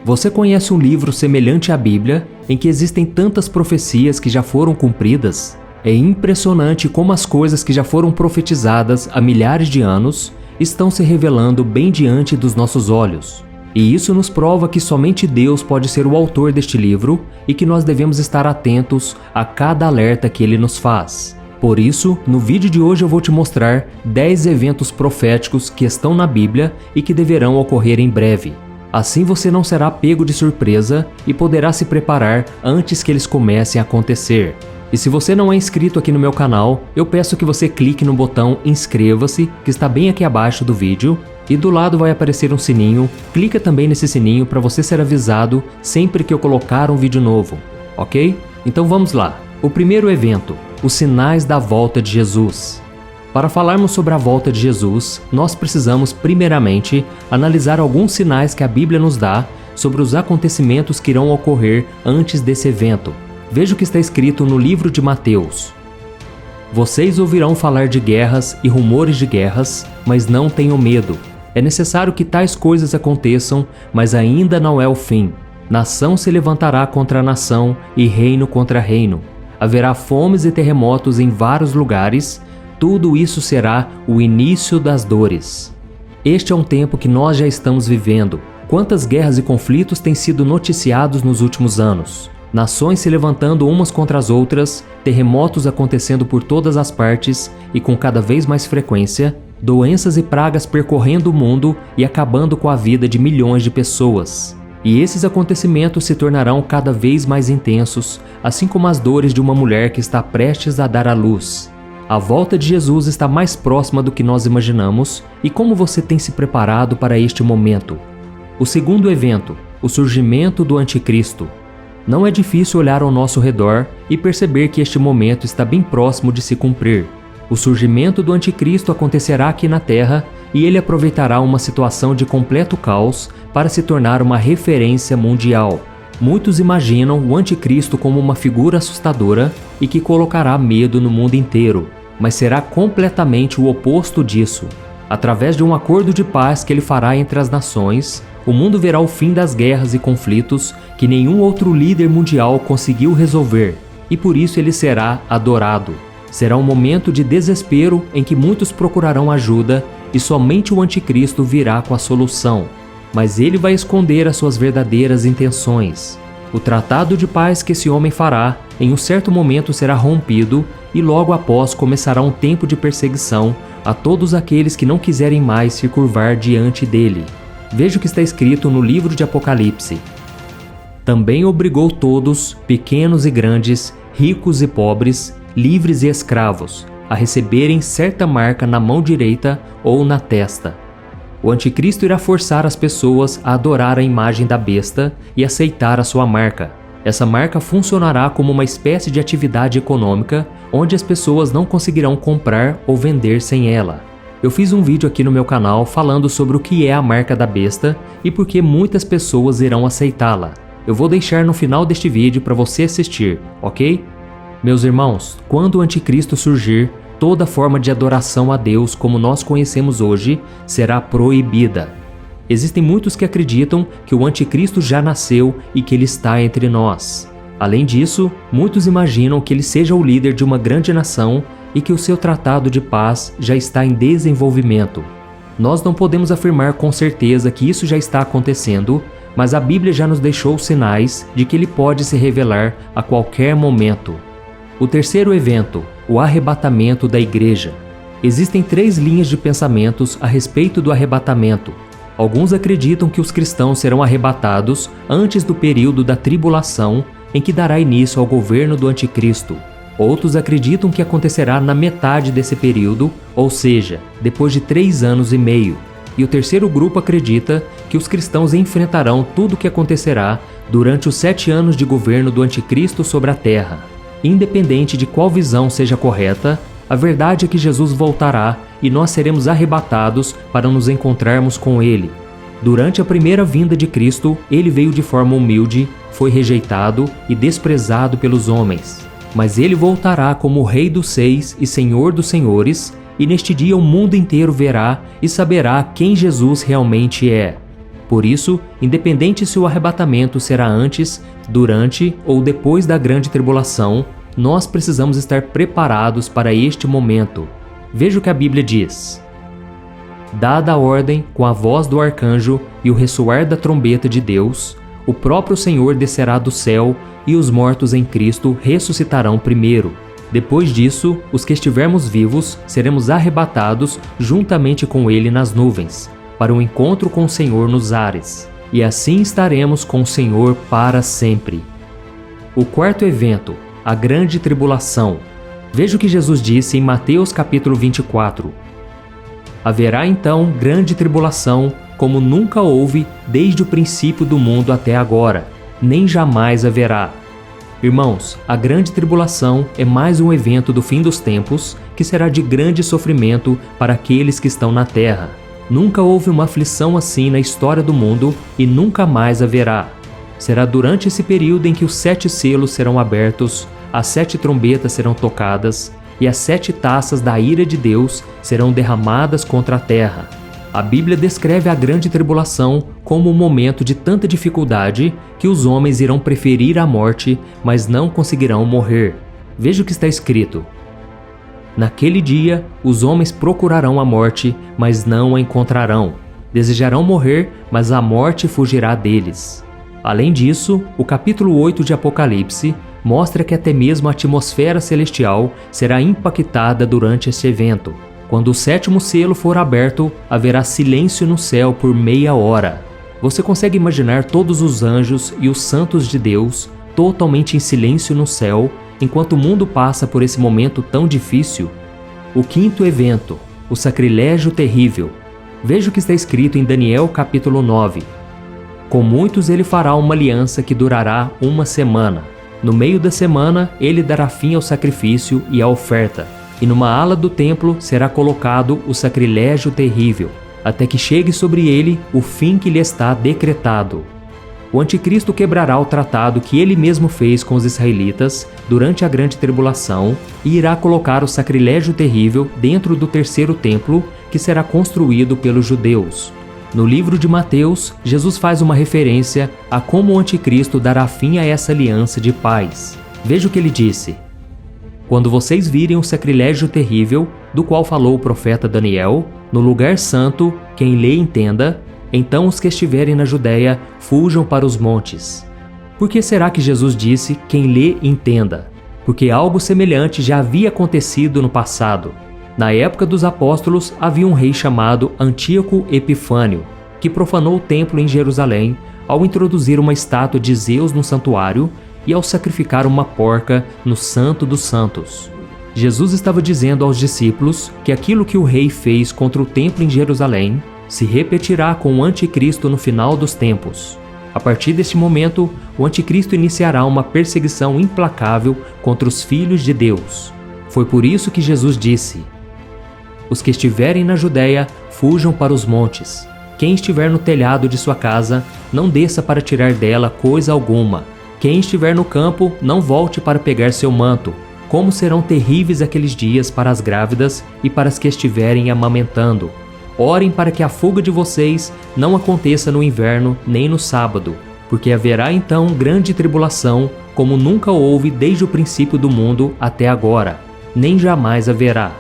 Você conhece um livro semelhante à Bíblia, em que existem tantas profecias que já foram cumpridas? É impressionante como as coisas que já foram profetizadas há milhares de anos estão se revelando bem diante dos nossos olhos. E isso nos prova que somente Deus pode ser o autor deste livro e que nós devemos estar atentos a cada alerta que ele nos faz. Por isso, no vídeo de hoje eu vou te mostrar 10 eventos proféticos que estão na Bíblia e que deverão ocorrer em breve. Assim você não será pego de surpresa e poderá se preparar antes que eles comecem a acontecer. E se você não é inscrito aqui no meu canal, eu peço que você clique no botão inscreva-se, que está bem aqui abaixo do vídeo, e do lado vai aparecer um sininho. Clica também nesse sininho para você ser avisado sempre que eu colocar um vídeo novo, ok? Então vamos lá. O primeiro evento, os sinais da volta de Jesus. Para falarmos sobre a volta de Jesus, nós precisamos primeiramente analisar alguns sinais que a Bíblia nos dá sobre os acontecimentos que irão ocorrer antes desse evento. Veja o que está escrito no livro de Mateus. Vocês ouvirão falar de guerras e rumores de guerras, mas não tenham medo. É necessário que tais coisas aconteçam, mas ainda não é o fim. Nação se levantará contra nação e reino contra reino. Haverá fomes e terremotos em vários lugares. Tudo isso será o início das dores. Este é um tempo que nós já estamos vivendo. Quantas guerras e conflitos têm sido noticiados nos últimos anos? Nações se levantando umas contra as outras, terremotos acontecendo por todas as partes e com cada vez mais frequência, doenças e pragas percorrendo o mundo e acabando com a vida de milhões de pessoas. E esses acontecimentos se tornarão cada vez mais intensos, assim como as dores de uma mulher que está prestes a dar à luz. A volta de Jesus está mais próxima do que nós imaginamos, e como você tem se preparado para este momento? O segundo evento, o surgimento do Anticristo. Não é difícil olhar ao nosso redor e perceber que este momento está bem próximo de se cumprir. O surgimento do Anticristo acontecerá aqui na Terra e ele aproveitará uma situação de completo caos para se tornar uma referência mundial. Muitos imaginam o Anticristo como uma figura assustadora e que colocará medo no mundo inteiro, mas será completamente o oposto disso. Através de um acordo de paz que ele fará entre as nações, o mundo verá o fim das guerras e conflitos que nenhum outro líder mundial conseguiu resolver, e por isso ele será adorado. Será um momento de desespero em que muitos procurarão ajuda e somente o Anticristo virá com a solução. Mas ele vai esconder as suas verdadeiras intenções. O tratado de paz que esse homem fará, em um certo momento será rompido e logo após começará um tempo de perseguição a todos aqueles que não quiserem mais se curvar diante dele. Veja o que está escrito no livro de Apocalipse. Também obrigou todos, pequenos e grandes, ricos e pobres, livres e escravos, a receberem certa marca na mão direita ou na testa. O Anticristo irá forçar as pessoas a adorar a imagem da besta e aceitar a sua marca. Essa marca funcionará como uma espécie de atividade econômica, onde as pessoas não conseguirão comprar ou vender sem ela. Eu fiz um vídeo aqui no meu canal falando sobre o que é a marca da besta e por que muitas pessoas irão aceitá-la. Eu vou deixar no final deste vídeo para você assistir, ok? Meus irmãos, quando o Anticristo surgir, toda forma de adoração a Deus como nós conhecemos hoje será proibida. Existem muitos que acreditam que o Anticristo já nasceu e que ele está entre nós. Além disso, muitos imaginam que ele seja o líder de uma grande nação e que o seu tratado de paz já está em desenvolvimento. Nós não podemos afirmar com certeza que isso já está acontecendo, mas a Bíblia já nos deixou sinais de que ele pode se revelar a qualquer momento. O terceiro evento, o arrebatamento da igreja. Existem 3 linhas de pensamentos a respeito do arrebatamento. Alguns acreditam que os cristãos serão arrebatados antes do período da tribulação, em que dará início ao governo do Anticristo. Outros acreditam que acontecerá na metade desse período, ou seja, depois de 3 anos e meio. E o terceiro grupo acredita que os cristãos enfrentarão tudo o que acontecerá durante os 7 anos de governo do Anticristo sobre a Terra. Independente de qual visão seja correta, a verdade é que Jesus voltará e nós seremos arrebatados para nos encontrarmos com Ele. Durante a primeira vinda de Cristo, Ele veio de forma humilde, foi rejeitado e desprezado pelos homens. Mas ele voltará como o Rei dos Seis e Senhor dos Senhores, e neste dia o mundo inteiro verá e saberá quem Jesus realmente é. Por isso, independente se o arrebatamento será antes, durante ou depois da grande tribulação, nós precisamos estar preparados para este momento. Veja o que a Bíblia diz. Dada a ordem com a voz do arcanjo e o ressoar da trombeta de Deus, o próprio Senhor descerá do céu e os mortos em Cristo ressuscitarão primeiro. Depois disso, os que estivermos vivos seremos arrebatados juntamente com Ele nas nuvens, para o encontro com o Senhor nos ares, e assim estaremos com o Senhor para sempre. O quarto evento, a grande tribulação. Veja o que Jesus disse em Mateus capítulo 24. Haverá então grande tribulação, como nunca houve desde o princípio do mundo até agora, nem jamais haverá. Irmãos, a grande tribulação é mais um evento do fim dos tempos que será de grande sofrimento para aqueles que estão na terra. Nunca houve uma aflição assim na história do mundo e nunca mais haverá. Será durante esse período em que os 7 selos serão abertos, as 7 trombetas serão tocadas e as 7 taças da ira de Deus serão derramadas contra a terra. A Bíblia descreve a grande tribulação como um momento de tanta dificuldade que os homens irão preferir a morte, mas não conseguirão morrer. Veja o que está escrito. Naquele dia, os homens procurarão a morte, mas não a encontrarão. Desejarão morrer, mas a morte fugirá deles. Além disso, o capítulo 8 de Apocalipse mostra que até mesmo a atmosfera celestial será impactada durante este evento. Quando o 7º selo for aberto, haverá silêncio no céu por meia hora. Você consegue imaginar todos os anjos e os santos de Deus totalmente em silêncio no céu, enquanto o mundo passa por esse momento tão difícil? O quinto evento, o sacrilégio terrível. Veja o que está escrito em Daniel capítulo 9. Com muitos ele fará uma aliança que durará 1 semana. No meio da semana, ele dará fim ao sacrifício e à oferta. E numa ala do templo será colocado o sacrilégio terrível, até que chegue sobre ele o fim que lhe está decretado. O anticristo quebrará o tratado que ele mesmo fez com os israelitas durante a grande tribulação e irá colocar o sacrilégio terrível dentro do 3º templo que será construído pelos judeus. No livro de Mateus, Jesus faz uma referência a como o anticristo dará fim a essa aliança de paz. Veja o que ele disse. Quando vocês virem o sacrilégio terrível, do qual falou o profeta Daniel, no lugar santo, quem lê entenda, então os que estiverem na Judéia fujam para os montes. Por que será que Jesus disse quem lê entenda? Porque algo semelhante já havia acontecido no passado. Na época dos apóstolos havia um rei chamado Antíoco Epifânio, que profanou o templo em Jerusalém ao introduzir uma estátua de Zeus no santuário e ao sacrificar uma porca no Santo dos Santos. Jesus estava dizendo aos discípulos que aquilo que o rei fez contra o templo em Jerusalém se repetirá com o anticristo no final dos tempos. A partir deste momento, o anticristo iniciará uma perseguição implacável contra os filhos de Deus. Foi por isso que Jesus disse: os que estiverem na Judéia, fujam para os montes. Quem estiver no telhado de sua casa, não desça para tirar dela coisa alguma. Quem estiver no campo, não volte para pegar seu manto. Como serão terríveis aqueles dias para as grávidas e para as que estiverem amamentando. Orem para que a fuga de vocês não aconteça no inverno nem no sábado, porque haverá então grande tribulação, como nunca houve desde o princípio do mundo até agora, nem jamais haverá.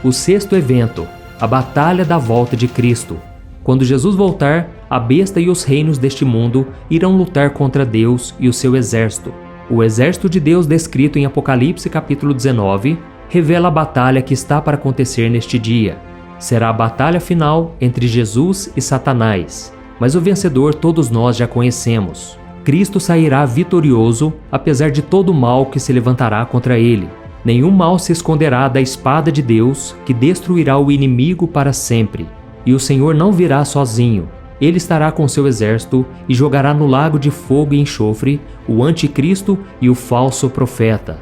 O 6º evento, a batalha da volta de Cristo. Quando Jesus voltar, a besta e os reinos deste mundo irão lutar contra Deus e o seu exército. O exército de Deus descrito em Apocalipse capítulo 19 revela a batalha que está para acontecer neste dia. Será a batalha final entre Jesus e Satanás, mas o vencedor todos nós já conhecemos. Cristo sairá vitorioso, apesar de todo o mal que se levantará contra ele. Nenhum mal se esconderá da espada de Deus, que destruirá o inimigo para sempre. E o Senhor não virá sozinho. Ele estará com seu exército e jogará no lago de fogo e enxofre o anticristo e o falso profeta.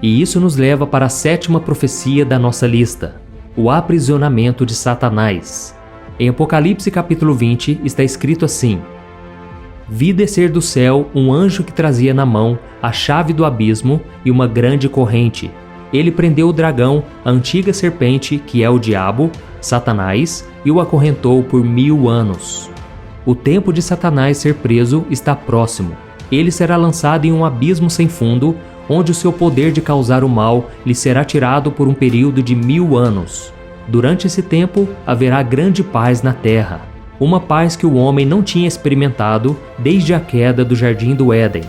E isso nos leva para a 7ª profecia da nossa lista, o aprisionamento de Satanás. Em Apocalipse capítulo 20 está escrito assim: vi descer do céu um anjo que trazia na mão a chave do abismo e uma grande corrente. Ele prendeu o dragão, a antiga serpente, que é o diabo, Satanás, e o acorrentou por 1000 anos. O tempo de Satanás ser preso está próximo. Ele será lançado em um abismo sem fundo, onde o seu poder de causar o mal lhe será tirado por um período de 1000 anos. Durante esse tempo, haverá grande paz na terra. Uma paz que o homem não tinha experimentado desde a queda do Jardim do Éden.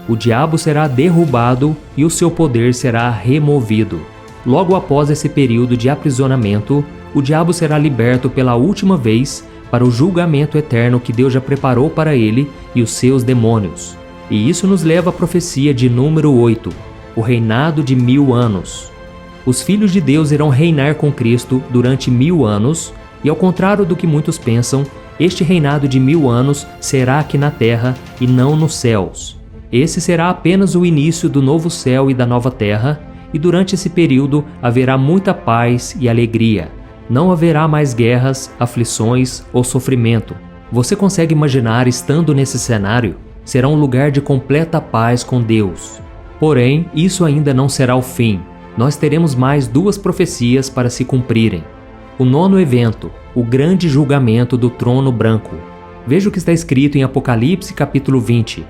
O diabo será derrubado e o seu poder será removido. Logo após esse período de aprisionamento, o diabo será liberto pela última vez para o julgamento eterno que Deus já preparou para ele e os seus demônios. E isso nos leva à profecia de número 8, o reinado de 1000 anos. Os filhos de Deus irão reinar com Cristo durante 1000 anos, e ao contrário do que muitos pensam, este reinado de 1000 anos será aqui na terra e não nos céus. Esse será apenas o início do novo céu e da nova terra, e durante esse período haverá muita paz e alegria. Não haverá mais guerras, aflições ou sofrimento. Você consegue imaginar estando nesse cenário? Será um lugar de completa paz com Deus. Porém, isso ainda não será o fim. Nós teremos mais 2 profecias para se cumprirem. O 9º evento, o grande julgamento do trono branco. Veja o que está escrito em Apocalipse capítulo 20.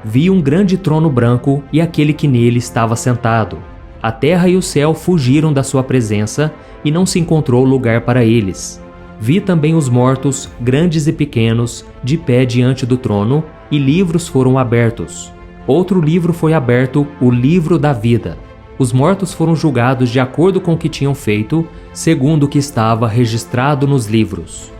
Vi um grande trono branco e aquele que nele estava sentado. A terra e o céu fugiram da sua presença e não se encontrou lugar para eles. Vi também os mortos, grandes e pequenos, de pé diante do trono, e livros foram abertos. Outro livro foi aberto, o livro da vida. Os mortos foram julgados de acordo com o que tinham feito, segundo o que estava registrado nos livros.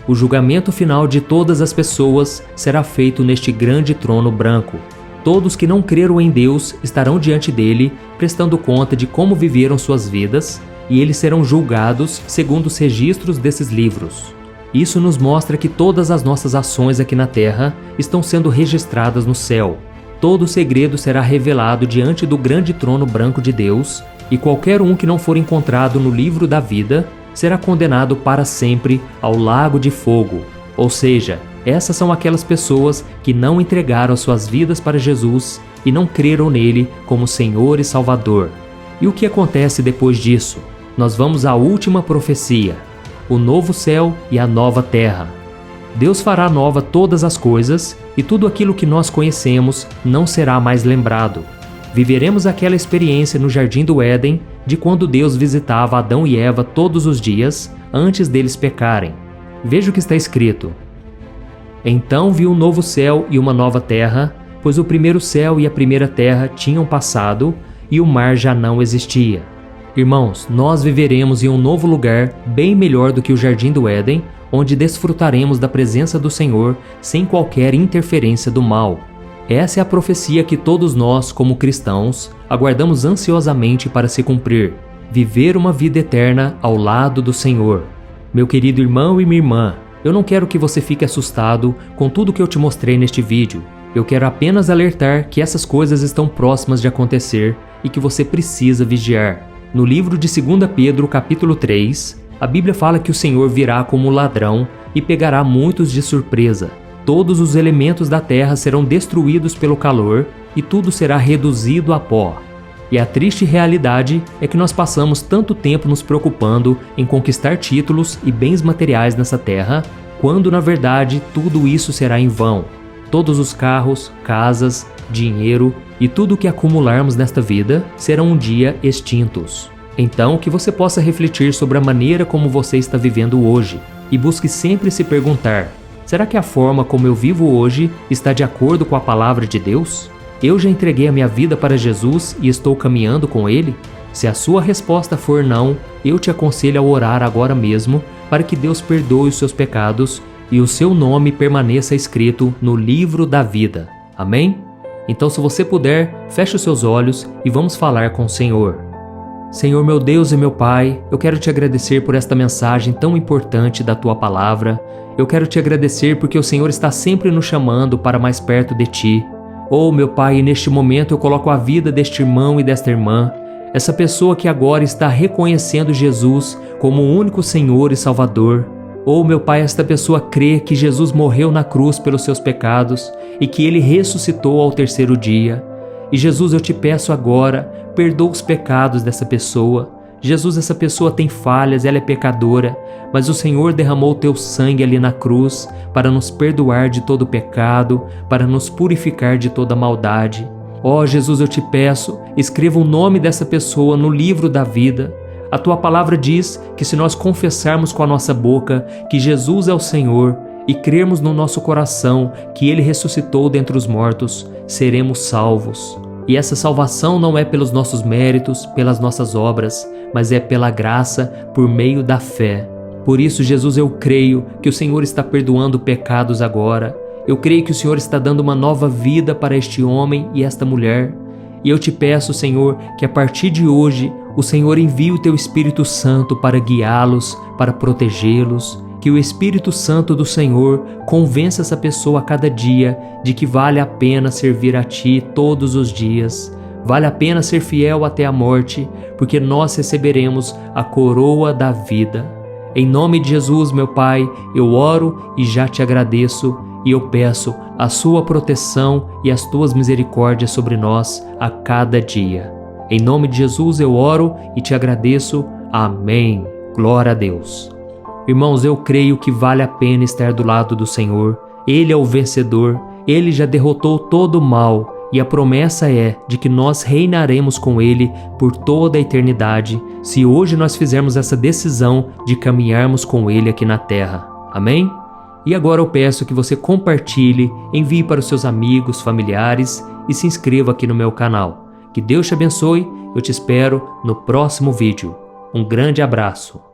O julgamento final de todas as pessoas será feito neste grande trono branco. Todos que não creram em Deus estarão diante dele, prestando conta de como viveram suas vidas, e eles serão julgados segundo os registros desses livros. Isso nos mostra que todas as nossas ações aqui na terra estão sendo registradas no céu. Todo o segredo será revelado diante do grande trono branco de Deus, e qualquer um que não for encontrado no livro da vida será condenado para sempre ao lago de fogo. Ou seja, essas são aquelas pessoas que não entregaram suas vidas para Jesus e não creram nele como Senhor e Salvador. E o que acontece depois disso? Nós vamos à última profecia, o novo céu e a nova terra. Deus fará nova todas as coisas, e tudo aquilo que nós conhecemos não será mais lembrado. Viveremos aquela experiência no Jardim do Éden, de quando Deus visitava Adão e Eva todos os dias, antes deles pecarem. Veja o que está escrito. Então vi um novo céu e uma nova terra, pois o primeiro céu e a primeira terra tinham passado, e o mar já não existia. Irmãos, nós viveremos em um novo lugar, bem melhor do que o Jardim do Éden, onde desfrutaremos da presença do Senhor sem qualquer interferência do mal. Essa é a profecia que todos nós, como cristãos, aguardamos ansiosamente para se cumprir: viver uma vida eterna ao lado do Senhor. Meu querido irmão e minha irmã, eu não quero que você fique assustado com tudo que eu te mostrei neste vídeo. Eu quero apenas alertar que essas coisas estão próximas de acontecer e que você precisa vigiar. No livro de 2 Pedro, capítulo 3, a Bíblia fala que o Senhor virá como ladrão e pegará muitos de surpresa. Todos os elementos da terra serão destruídos pelo calor e tudo será reduzido a pó. E a triste realidade é que nós passamos tanto tempo nos preocupando em conquistar títulos e bens materiais nessa terra, quando na verdade tudo isso será em vão. Todos os carros, casas, dinheiro e tudo o que acumularmos nesta vida serão um dia extintos. Então, que você possa refletir sobre a maneira como você está vivendo hoje e busque sempre se perguntar: será que a forma como eu vivo hoje está de acordo com a palavra de Deus? Eu já entreguei a minha vida para Jesus e estou caminhando com Ele? Se a sua resposta for não, eu te aconselho a orar agora mesmo para que Deus perdoe os seus pecados e o seu nome permaneça escrito no livro da vida. Amém? Então, se você puder, feche os seus olhos e vamos falar com o Senhor. Senhor, meu Deus e meu Pai, eu quero te agradecer por esta mensagem tão importante da Tua Palavra. Eu quero te agradecer porque o Senhor está sempre nos chamando para mais perto de Ti. Oh, meu Pai, neste momento eu coloco a vida deste irmão e desta irmã, essa pessoa que agora está reconhecendo Jesus como o único Senhor e Salvador. Oh, meu Pai, esta pessoa crê que Jesus morreu na cruz pelos seus pecados e que Ele ressuscitou ao terceiro dia. E Jesus, eu te peço agora, perdoa os pecados dessa pessoa. Jesus, essa pessoa tem falhas, ela é pecadora, mas o Senhor derramou o teu sangue ali na cruz para nos perdoar de todo pecado, para nos purificar de toda maldade. Ó Jesus, eu te peço, escreva o nome dessa pessoa no livro da vida. A tua palavra diz que se nós confessarmos com a nossa boca que Jesus é o Senhor e crermos no nosso coração que Ele ressuscitou dentre os mortos, seremos salvos. E essa salvação não é pelos nossos méritos, pelas nossas obras, mas é pela graça, por meio da fé. Por isso, Jesus, eu creio que o Senhor está perdoando pecados agora. Eu creio que o Senhor está dando uma nova vida para este homem e esta mulher. E eu te peço, Senhor, que a partir de hoje o Senhor envie o teu Espírito Santo para guiá-los, para protegê-los. Que o Espírito Santo do Senhor convença essa pessoa a cada dia de que vale a pena servir a Ti todos os dias. Vale a pena ser fiel até a morte, porque nós receberemos a coroa da vida. Em nome de Jesus, meu Pai, eu oro e já te agradeço, e eu peço a sua proteção e as tuas misericórdias sobre nós a cada dia. Em nome de Jesus eu oro e te agradeço. Amém. Glória a Deus. Irmãos, eu creio que vale a pena estar do lado do Senhor. Ele é o vencedor, Ele já derrotou todo o mal, e a promessa é de que nós reinaremos com Ele por toda a eternidade, se hoje nós fizermos essa decisão de caminharmos com Ele aqui na terra. Amém? E agora eu peço que você compartilhe, envie para os seus amigos, familiares e se inscreva aqui no meu canal. Que Deus te abençoe, eu te espero no próximo vídeo. Um grande abraço.